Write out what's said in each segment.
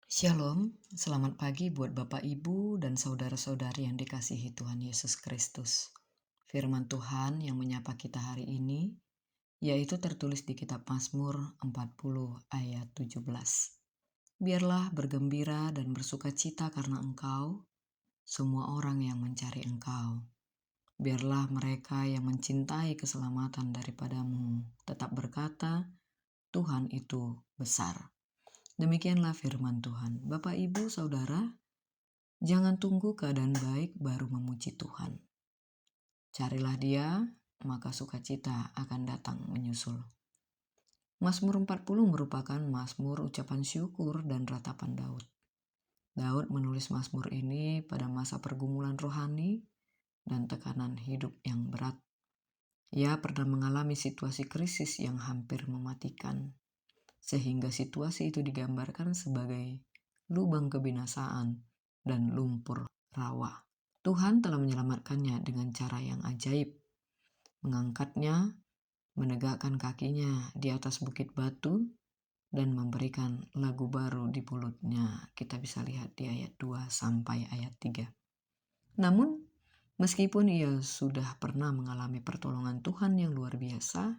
Shalom, selamat pagi buat Bapak Ibu dan saudara-saudari yang dikasihi Tuhan Yesus Kristus. Firman Tuhan yang menyapa kita hari ini, yaitu tertulis di kitab Mazmur 40 ayat 17. Biarlah bergembira dan bersukacita karena Engkau, semua orang yang mencari Engkau. Biarlah mereka yang mencintai keselamatan daripadamu tetap berkata, Tuhan itu besar. Demikianlah firman Tuhan. Bapak, Ibu, Saudara, jangan tunggu keadaan baik baru memuji Tuhan. Carilah Dia, maka sukacita akan datang menyusul. Mazmur 40 merupakan mazmur ucapan syukur dan ratapan Daud. Daud menulis mazmur ini pada masa pergumulan rohani dan tekanan hidup yang berat. Ia pernah mengalami situasi krisis yang hampir mematikan, sehingga situasi itu digambarkan sebagai lubang kebinasaan dan lumpur rawa. Tuhan telah menyelamatkannya dengan cara yang ajaib, mengangkatnya, menegakkan kakinya di atas bukit batu, dan memberikan lagu baru di mulutnya. Kita bisa lihat di ayat 2 sampai ayat 3. Namun, meskipun ia sudah pernah mengalami pertolongan Tuhan yang luar biasa,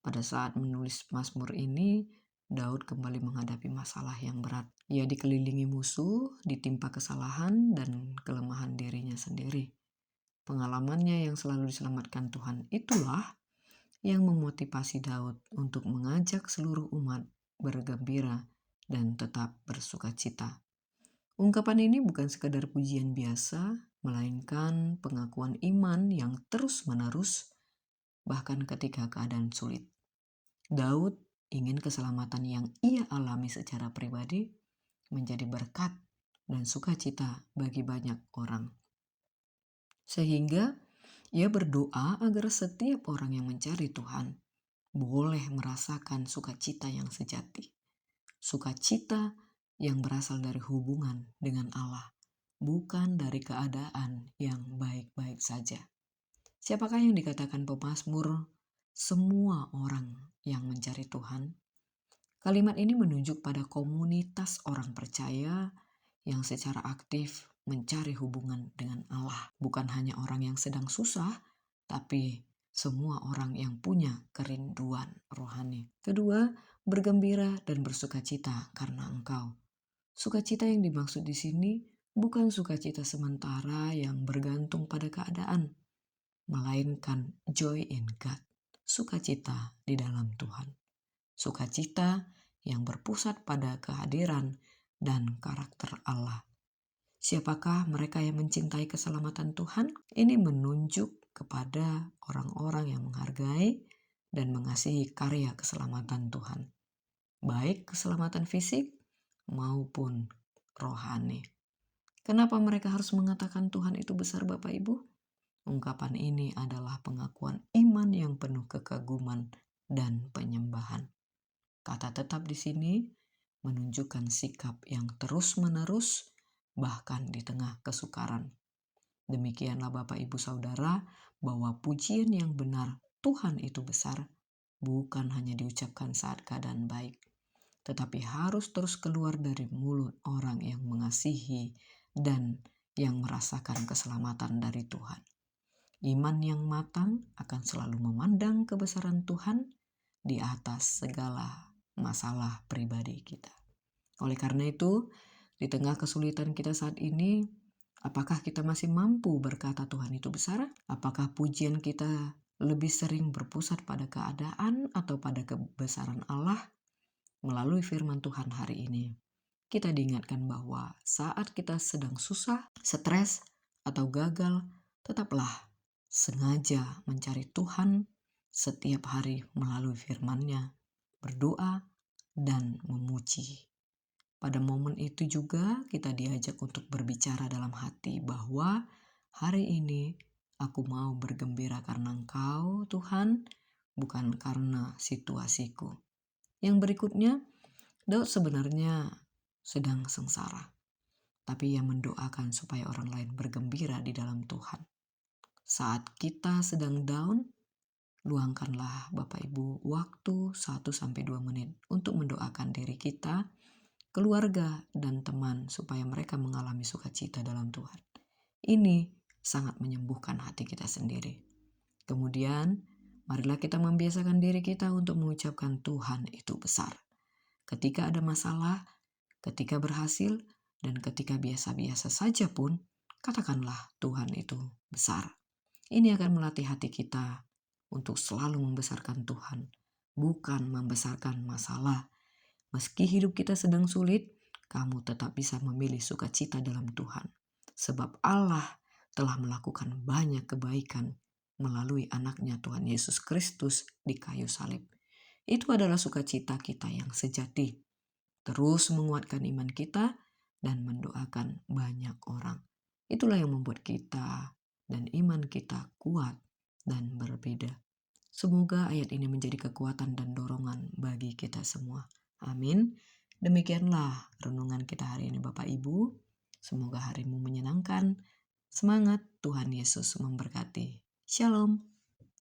pada saat menulis Mazmur ini, Daud kembali menghadapi masalah yang berat. Ia dikelilingi musuh, ditimpa kesalahan dan kelemahan dirinya sendiri. Pengalamannya yang selalu diselamatkan Tuhan itulah yang memotivasi Daud untuk mengajak seluruh umat bergembira dan tetap bersukacita. Ungkapan ini bukan sekadar pujian biasa, melainkan pengakuan iman yang terus-menerus, bahkan ketika keadaan sulit. Daud ingin keselamatan yang ia alami secara pribadi menjadi berkat dan sukacita bagi banyak orang. Sehingga ia berdoa agar setiap orang yang mencari Tuhan boleh merasakan sukacita yang sejati. Sukacita yang berasal dari hubungan dengan Allah, bukan dari keadaan yang baik-baik saja. Siapakah yang dikatakan pemazmur? Semua orang yang mencari Tuhan. Kalimat ini menunjuk pada komunitas orang percaya yang secara aktif mencari hubungan dengan Allah. Bukan hanya orang yang sedang susah, tapi semua orang yang punya kerinduan rohani. Kedua, bergembira dan bersukacita karena Engkau. Sukacita yang dimaksud di sini bukan sukacita sementara yang bergantung pada keadaan, melainkan joy in God, sukacita di dalam Tuhan. Sukacita yang berpusat pada kehadiran dan karakter Allah. Siapakah mereka yang mencintai keselamatan Tuhan? Ini menunjuk kepada orang-orang yang menghargai dan mengasihi karya keselamatan Tuhan, baik keselamatan fisik maupun rohani. Kenapa mereka harus mengatakan Tuhan itu besar, Bapak Ibu? Ungkapan ini adalah pengakuan iman yang penuh kekaguman dan penyembahan. Kata tetap di sini menunjukkan sikap yang terus-menerus bahkan di tengah kesukaran. Demikianlah Bapak Ibu Saudara, bahwa pujian yang benar Tuhan itu besar bukan hanya diucapkan saat keadaan baik, tetapi harus terus keluar dari mulut orang yang mengasihi dan yang merasakan keselamatan dari Tuhan. Iman yang matang akan selalu memandang kebesaran Tuhan di atas segala masalah pribadi kita. Oleh karena itu, di tengah kesulitan kita saat ini, apakah kita masih mampu berkata Tuhan itu besar? Apakah pujian kita lebih sering berpusat pada keadaan atau pada kebesaran Allah? Melalui firman Tuhan hari ini, kita diingatkan bahwa saat kita sedang susah, stres, atau gagal, tetaplah sengaja mencari Tuhan setiap hari melalui firman-Nya, berdoa, dan memuji. Pada momen itu juga kita diajak untuk berbicara dalam hati bahwa hari ini aku mau bergembira karena Engkau, Tuhan, bukan karena situasiku. Yang berikutnya, Daud sebenarnya sedang sengsara, tapi ia mendoakan supaya orang lain bergembira di dalam Tuhan. Saat kita sedang down, luangkanlah Bapak Ibu waktu 1-2 menit untuk mendoakan diri kita, keluarga, dan teman supaya mereka mengalami sukacita dalam Tuhan. Ini sangat menyembuhkan hati kita sendiri. Kemudian, marilah kita membiasakan diri kita untuk mengucapkan Tuhan itu besar. Ketika ada masalah, ketika berhasil, dan ketika biasa-biasa saja pun, katakanlah Tuhan itu besar. Ini akan melatih hati kita untuk selalu membesarkan Tuhan, bukan membesarkan masalah. Meski hidup kita sedang sulit, kamu tetap bisa memilih sukacita dalam Tuhan. Sebab Allah telah melakukan banyak kebaikan melalui anaknya Tuhan Yesus Kristus di kayu salib. Itu adalah sukacita kita yang sejati. Terus menguatkan iman kita dan mendoakan banyak orang. Itulah yang membuat kita dan iman kita kuat dan berbeda. Semoga ayat ini menjadi kekuatan dan dorongan bagi kita semua. Amin. Demikianlah renungan kita hari ini Bapak Ibu. Semoga harimu menyenangkan. Semangat, Tuhan Yesus memberkati. Shalom.